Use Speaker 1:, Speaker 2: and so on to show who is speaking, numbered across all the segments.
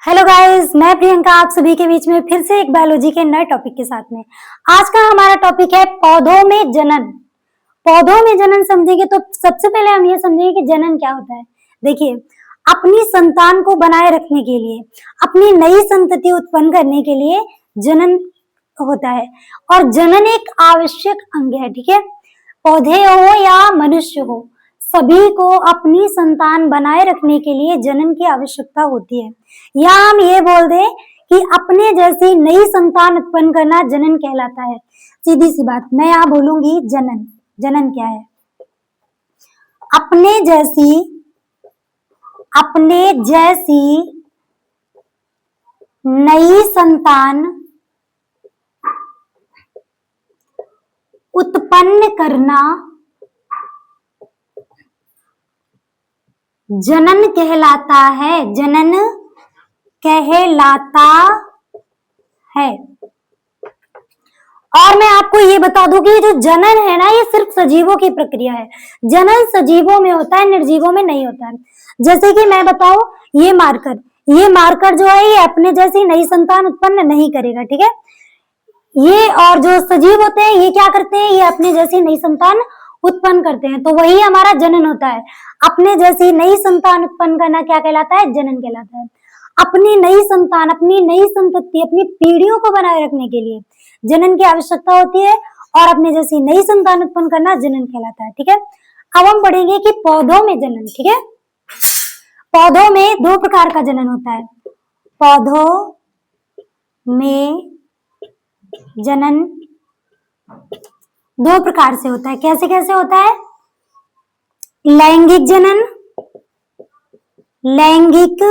Speaker 1: Hello guys, मैं प्रियंका आप सभी के बीच में फिर से एक बायोलॉजी के नए टॉपिक के साथ में। आज का हमारा टॉपिक है पौधों में जनन। पौधों में जनन समझेंगे तो सबसे पहले हम ये समझेंगे कि जनन क्या होता है। देखिए, अपनी संतान को बनाए रखने के लिए, अपनी नई संतति उत्पन्न करने के लिए जनन होता है और जनन एक आवश्यक अंग है। ठीक है, पौधे हो या मनुष्य हो, सभी को अपनी संतान बनाए रखने के लिए जनन की आवश्यकता होती है। या हम ये बोल दें कि अपने जैसी नई संतान उत्पन्न करना जनन कहलाता है। सीधी सी बात, मैं यहाँ बोलूंगी जनन। जनन क्या है? अपने जैसी नई संतान उत्पन्न करना जनन कहलाता है। जनन कहलाता है। और मैं आपको ये बता दूं कि जो जनन है ना, ये सिर्फ सजीवों की प्रक्रिया है। जनन सजीवों में होता है, निर्जीवों में नहीं होता है। जैसे कि मैं बताऊं, ये मार्कर जो है, ये अपने जैसी नई संतान उत्पन्न नहीं करेगा। ठीक है, ये और जो सजीव होते हैं, ये क्या करते हैं? ये अपने जैसी नई संतान उत्पन्न करते हैं। तो वही हमारा जनन होता है। अपने जैसी नई संतान उत्पन्न करना क्या कहलाता है? जनन कहलाता है। अपनी नई संतान, अपनी नई संतति, अपनी पीढ़ियों को बनाए रखने के लिए जनन की आवश्यकता होती है और अपने जैसी नई संतान उत्पन्न करना जनन कहलाता है। ठीक है, अब हम पढ़ेंगे कि पौधों में जनन। ठीक है, पौधों में दो प्रकार का जनन होता है। पौधों में जनन दो प्रकार से होता है। कैसे कैसे होता है? लैंगिक जनन, लैंगिक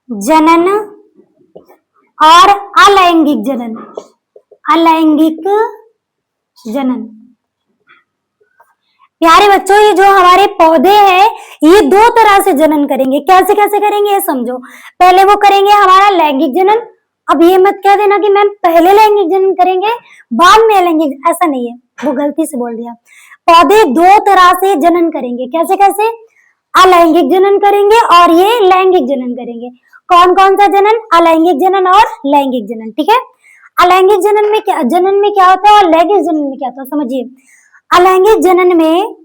Speaker 1: जनन और अलैंगिक जनन। अलैंगिक जनन। प्यारे बच्चों, ये जो हमारे पौधे हैं, ये दो तरह से जनन करेंगे। कैसे कैसे करेंगे ये समझो। पहले वो करेंगे हमारा लैंगिक जनन। अब ये मत कह देना कि मैम पहले लैंगिक जनन करेंगे बाद में अलैंगिक, ऐसा नहीं है, वो गलती से बोल दिया। पौधे दो तरह से जनन करेंगे। कैसे कैसे? अलैंगिक जनन करेंगे और ये लैंगिक जनन करेंगे। कौन कौन सा जनन? अलैंगिक जनन और लैंगिक जनन। ठीक है, अलैंगिक जनन में क्या होता है और लैंगिक जनन में क्या होता है, समझिए। अलैंगिक जनन में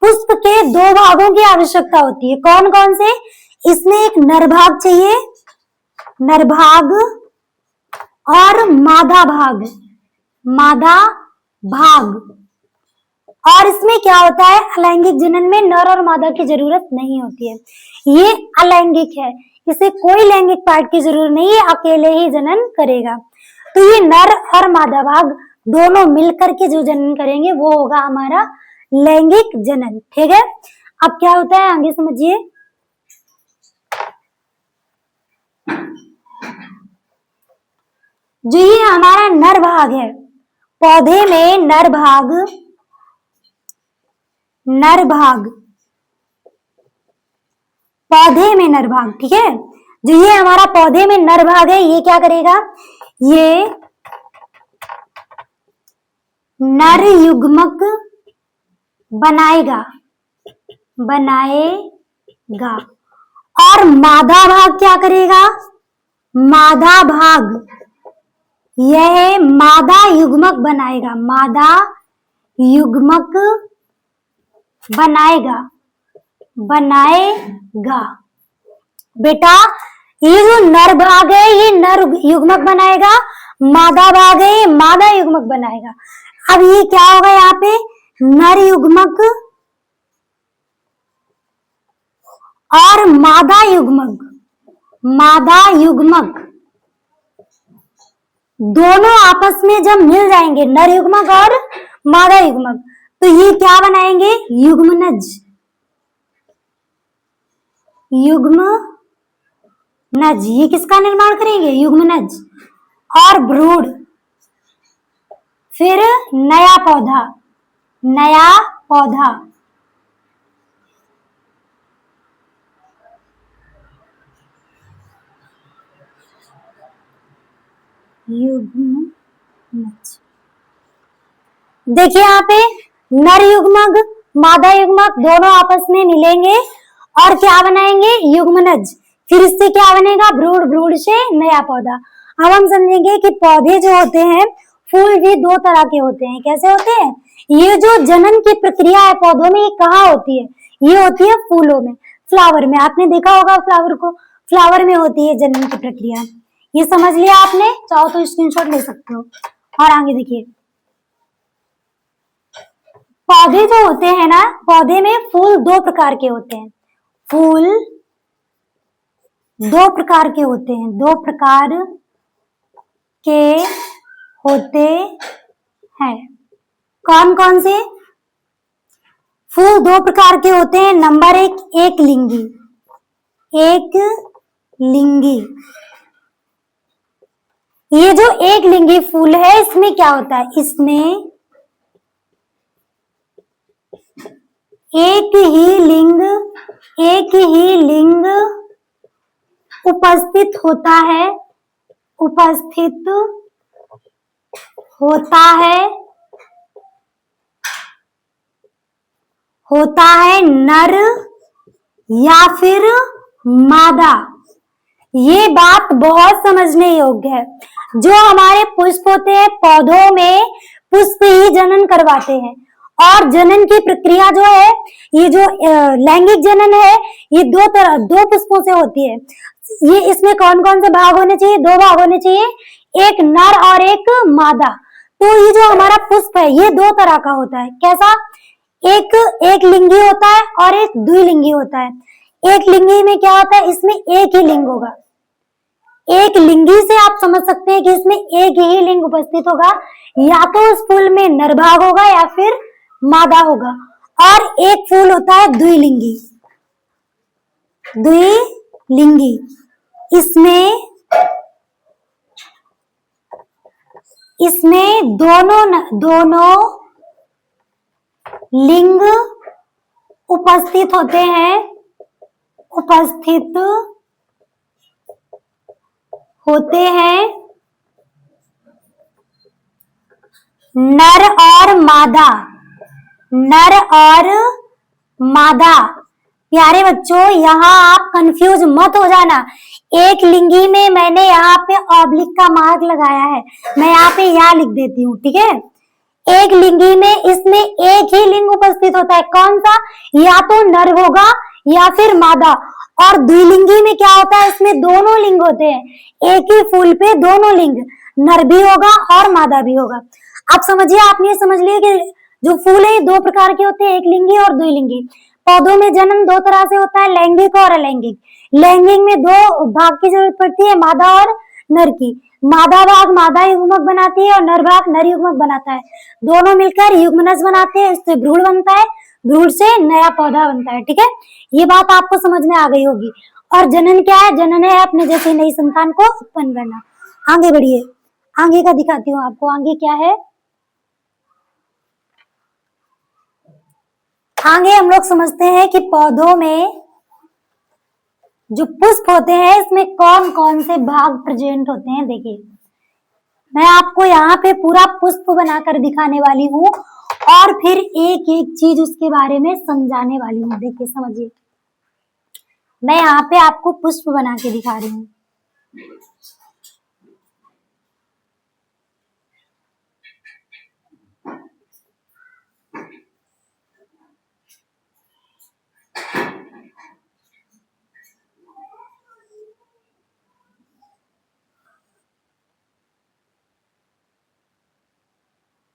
Speaker 1: पुष्प के दो भागों की आवश्यकता होती है। कौन कौन से? इसमें एक नर भाग चाहिए, नर भाग, और मादा भाग, मादा भाग। और इसमें क्या होता है? अलैंगिक जनन में नर और मादा की जरूरत नहीं होती है। ये अलैंगिक है, इसे कोई लैंगिक पार्ट की जरूरत नहीं है, अकेले ही जनन करेगा। तो ये नर और मादा भाग दोनों मिलकर के जो जनन करेंगे वो होगा हमारा लैंगिक जनन। ठीक है, अब क्या होता है आगे समझिए। जो ये हमारा नर भाग है, पौधे में नर भाग, पौधे में नर भाग। ठीक है, जो ये हमारा पौधे में नर भाग है, ये क्या करेगा? ये नर युग्मक बनाएगा, और मादा भाग क्या करेगा? मादा भाग यह मादा युग्मक बनाएगा, मादा युग्मक बनाएगा। बेटा, ये जो नर भाग है ये नर युग्मक बनाएगा, मादा भाग है ये मादा युग्मक बनाएगा। अब ये क्या होगा यहाँ पे? नर युग्मक और मादा युग्मक दोनों आपस में जब मिल जाएंगे, नर युग्मक और मादा युग्मक, तो ये क्या बनाएंगे? युग्मनज। ये किसका निर्माण करेंगे? युग्मनज। और भ्रूण, फिर नया पौधा, युग्मनज। देखिए यहाँ पे नर युग्मक, मादा युग्मक दोनों आपस में मिलेंगे और क्या बनाएंगे, युग्मनज। फिर इससे क्या बनेगा, भ्रूण, भ्रूण से नया पौधा। अब हम समझेंगे कि पौधे जो होते हैं, फूल भी दो तरह के होते हैं। कैसे होते हैं, ये जो जनन की प्रक्रिया है पौधों में, ये कहाँ होती है, ये होती है फूलों में, फ्लावर में। आपने देखा होगा फ्लावर को, फ्लावर में होती है जनन की प्रक्रिया। ये समझ लिया आपने, चाहो तो स्क्रीनशॉट ले सकते हो। और आगे देखिए, पौधे जो होते हैं ना, पौधे में फूल दो प्रकार के होते हैं। फूल दो प्रकार के होते हैं, दो प्रकार के होते हैं। कौन कौन से फूल दो प्रकार के होते हैं? नंबर एक, एक लिंगी। एक लिंगी, ये जो एक लिंगी फूल है, इसमें क्या होता है, इसमें एक ही लिंग उपस्थित होता है, उपस्थित होता है नर या फिर मादा। ये बात बहुत समझने योग्य है। जो हमारे पुष्प होते हैं, पौधों में पुष्प ही जनन करवाते हैं। और जनन की प्रक्रिया जो है, ये जो लैंगिक जनन है, ये दो पुष्पों से होती है। ये इसमें कौन कौन से भाग होने चाहिए, दो भाग होने चाहिए, एक नर और एक मादा। तो ये जो हमारा पुष्प है, ये दो तरह का होता है। कैसा, एक लिंगी होता है और एक द्विलिंगी होता है। एक लिंगी में क्या होता है, इसमें एक ही लिंग होगा। एक लिंगी से आप समझ सकते हैं कि इसमें एक ही लिंग उपस्थित होगा, या तो उस फूल में नर भाग होगा या फिर मादा होगा। और एक फूल होता है द्विलिंगी। द्विलिंगी, इसमें दोनों लिंग उपस्थित होते हैं, नर और मादा। प्यारे बच्चों, यहाँ आप कंफ्यूज मत हो जाना। एक लिंगी में मैंने यहाँ पे ऑब्लिक का मार्क लगाया है, मैं यहाँ पे या लिख देती हूँ, ठीक है। एक लिंगी में इसमें एक ही लिंग उपस्थित होता है, कौन सा, या तो नर होगा या फिर मादा। और द्विलिंगी में क्या होता है, इसमें दोनों लिंग होते हैं। एक ही फूल पे दोनों लिंग, नर भी होगा और मादा भी होगा। आप समझिए, आपने समझ लिया कि जो फूल है दो प्रकार के होते हैं, एक लिंगी और द्विलिंगी। पौधों में जन्म दो तरह से होता है, लैंगिक और अलैंगिक। लैंगिक में दो भाग की जरूरत पड़ती है, मादा और नर की। मादा भाग मादा युग्मक बनाती है और नर भाग नर युग्मक बनाता है। दोनों मिलकर युग्मनज बनाते हैं, इससे भ्रूण बनता है, भ्रूण से नया पौधा बनता है, ठीक है। ये बात आपको समझ में आ गई होगी। और जनन क्या है, जनन है अपने जैसे नई संतान को उत्पन्न करना। आगे बढ़िए, आगे का दिखाती हूँ आपको, आगे क्या है। आगे हम लोग समझते हैं कि पौधों में जो पुष्प होते हैं, इसमें कौन कौन से भाग प्रेजेंट होते हैं। देखिए, मैं आपको यहाँ पे पूरा पुष्प बनाकर दिखाने वाली हूँ और फिर एक एक चीज उसके बारे में समझाने वाली हूँ। देखिए, समझिए, मैं यहाँ पे आपको पुष्प बना के दिखा रही हूँ।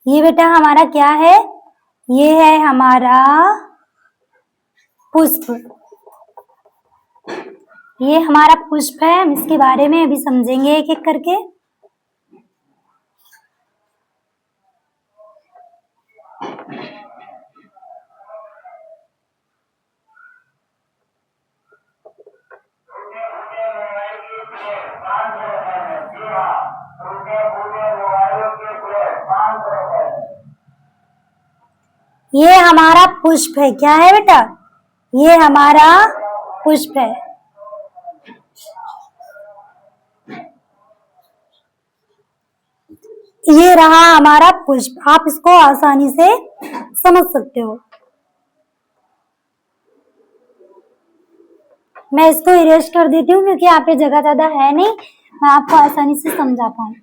Speaker 1: ये बेटा हमारा क्या है, ये है हमारा पुष्प। ये हमारा पुष्प है, हम इसके बारे में अभी समझेंगे एक एक करके। ये हमारा पुष्प है, क्या है बेटा, ये हमारा पुष्प है। ये रहा हमारा पुष्प, आप इसको आसानी से समझ सकते हो। मैं इसको इरेज कर देती हूँ क्योंकि यहाँ पे जगह ज्यादा है नहीं, मैं आपको आसानी से समझा पाऊँ।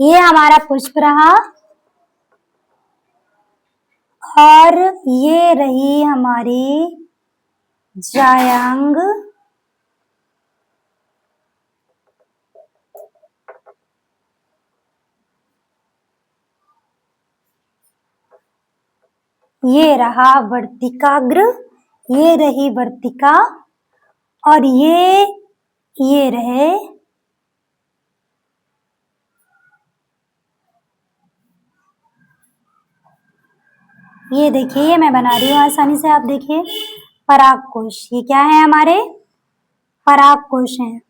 Speaker 1: ये हमारा पुष्प रहा और ये रही हमारी जायांग। ये रहा वर्तिकाग्र, ये रही वर्तिका और ये रहे ये देखिए, ये मैं बना रही हूँ आसानी से, आप देखिए पराग कोश। ये क्या है हमारे पराग कोश हैं।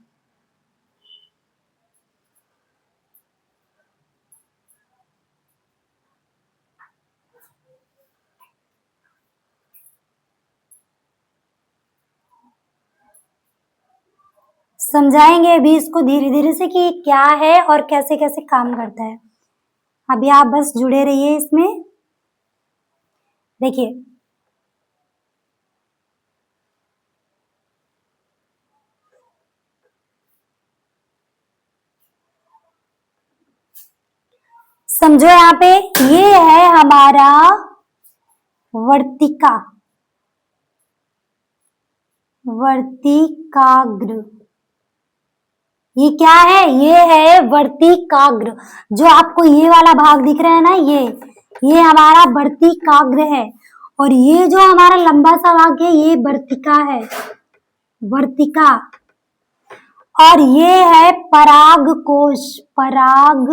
Speaker 1: समझाएंगे अभी इसको धीरे धीरे से कि क्या है और कैसे कैसे काम करता है। अभी आप बस जुड़े रहिए इसमें। देखिए समझो, यहाँ पे ये है हमारा वर्तिका, वर्तिकाग्र। ये क्या है? ये है वर्तिकाग्र। जो आपको ये वाला भाग दिख रहा है ना, ये हमारा वर्तिकाग्र है और ये जो हमारा लंबा सा भाग है ये वर्तिका है, वर्तिका। और ये है पराग कोश, पराग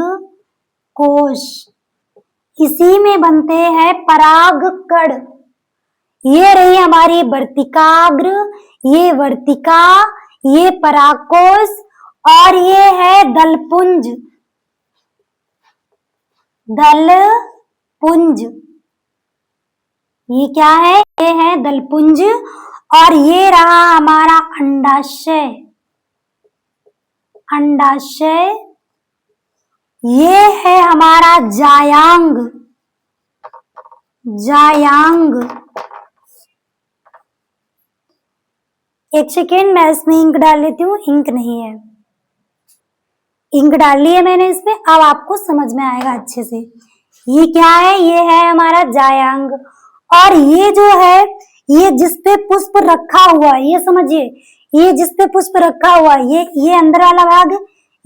Speaker 1: कोश। इसी में बनते हैं पराग कण। ये रही हमारी वर्तिकाग्र, ये वर्तिका, ये परागकोश और ये है दलपुंज, दलपुंज। ये क्या है? ये है दलपुंज। और ये रहा हमारा अंडाशय, अंडाशय। ये है हमारा जायांग, जायांग। एक सेकेंड, मैं इसमें इंक डाल लेती हूँ। इंक नहीं है, इंक डाल ली है मैंने इसमें, अब आपको समझ में आएगा अच्छे से। ये क्या है? ये है हमारा जायांग। और ये जो है, ये जिसपे पुष्प रखा हुआ है, ये समझिए, ये जिसपे पुष्प रखा हुआ है, ये अंदर वाला भाग,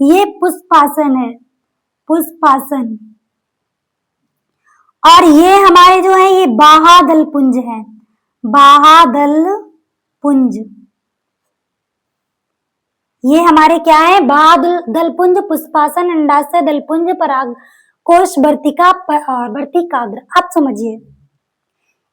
Speaker 1: ये पुष्पासन है, पुष्पासन। और ये हमारे जो है ये बाहादल पुंज है, बाहादल पुंज। ये हमारे क्या है? दलपुंज, पुष्पासन, अंडाशय, दलपुंज, पराग कोश, वर्तिका और वर्तिकाग्र। आप समझिए,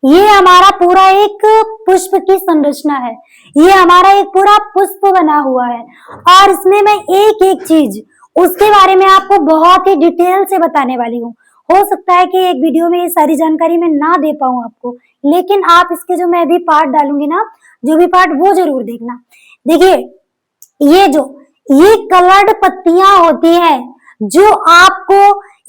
Speaker 1: ये हमारा पूरा एक पुष्प की संरचना है। ये हमारा एक पूरा पुष्प बना हुआ है और इसमें मैं एक एक चीज उसके बारे में आपको बहुत ही डिटेल से बताने वाली हूँ। हो सकता है कि एक वीडियो में ये सारी जानकारी मैं ना दे पाऊँ आपको, लेकिन आप इसके जो मैं भी पार्ट डालूंगी ना, जो भी पार्ट, वो जरूर देखना। देखिए, ये कलर्ड पत्तियां होती है जो आपको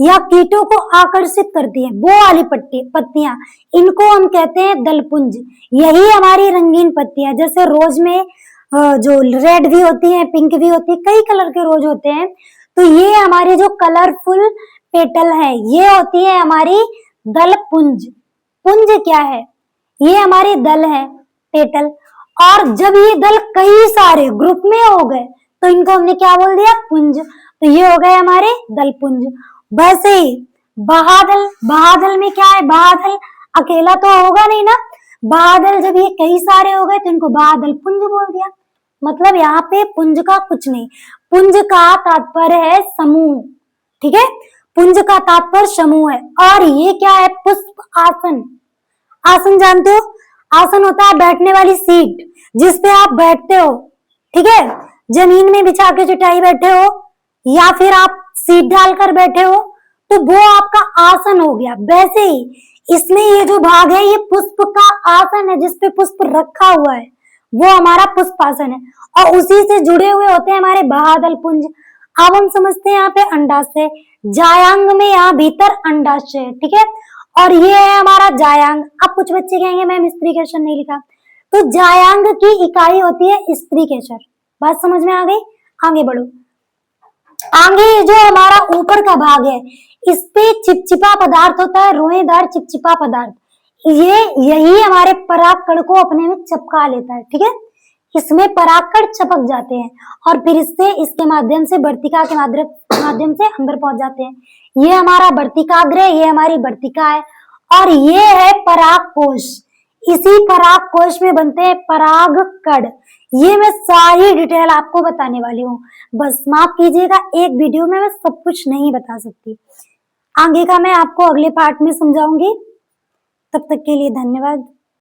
Speaker 1: या कीटों को आकर्षित करती है, वो वाली पत्तियां, इनको हम कहते हैं दलपुंज। यही हमारी रंगीन पत्तियां, जैसे रोज में जो रेड भी होती है, पिंक भी होती है, कई कलर के रोज होते हैं। तो ये हमारी जो कलरफुल पेटल है, ये होती है हमारी दलपुंज। पुंज क्या है? ये हमारी दल है, पेटल। और जब ये दल कई सारे ग्रुप में हो गए तो इनको हमने क्या बोल दिया? पुंज। तो ये हो गए हमारे दलपुंज। वैसे ही बाहादल, बाहादल में क्या है? बाहादल अकेला तो होगा नहीं ना, बाहादल जब ये कई सारे हो गए तो इनको बाहादल पुंज बोल दिया। मतलब यहाँ पे पुंज का कुछ नहीं, पुंज का तात्पर्य है समूह, ठीक है? पुंज का तात्पर्य समूह है। और ये क्या है? पुष्प आसन। आसन जानते हो? आसन होता है बैठने वाली सीट जिसपे आप बैठते हो, ठीक है? जमीन में बिछा के चटाई बैठे हो या फिर आप सीट डालकर बैठे हो, तो वो आपका आसन हो गया। वैसे ही इसमें ये जो भाग है, ये पुष्प का आसन है जिसपे पुष्प रखा हुआ है, वो हमारा पुष्पासन है। और उसी से जुड़े हुए होते हैं हमारे बाहादल पुंज। अब हम समझते हैं यहाँ पे अंडाशय, जायांग में यहाँ भीतर अंडाशय, ठीक है? और ये है हमारा जायांग। अब कुछ बच्चे कहेंगे मैम स्त्री क्वेश्चन नहीं लिखा, तो जायांग की इकाई होती है स्त्री केशर। बात समझ में आ गई? आगे बढ़ो। आगे जो हमारा ऊपर का भाग है, इस पे चिपचिपा पदार्थ होता है, रोएदार चिपचिपा पदार्थ। ये यही हमारे परागकण को अपने में चिपका लेता है, ठीक है। इसमें परागकण चिपक जाते हैं और फिर इसके माध्यम से वर्तिका के माध्यम से अंदर पहुंच जाते हैं। ये हमारा वर्तिकाग्र है, ये हमारी वर्तिका है और ये है परागकोश। इसी परागकोश में बनते हैं परागकण। ये मैं सारी डिटेल आपको बताने वाली हूँ, बस माफ कीजिएगा, एक वीडियो में मैं सब कुछ नहीं बता सकती। आगे का मैं आपको अगले पार्ट में समझाऊंगी। तब तक के लिए धन्यवाद।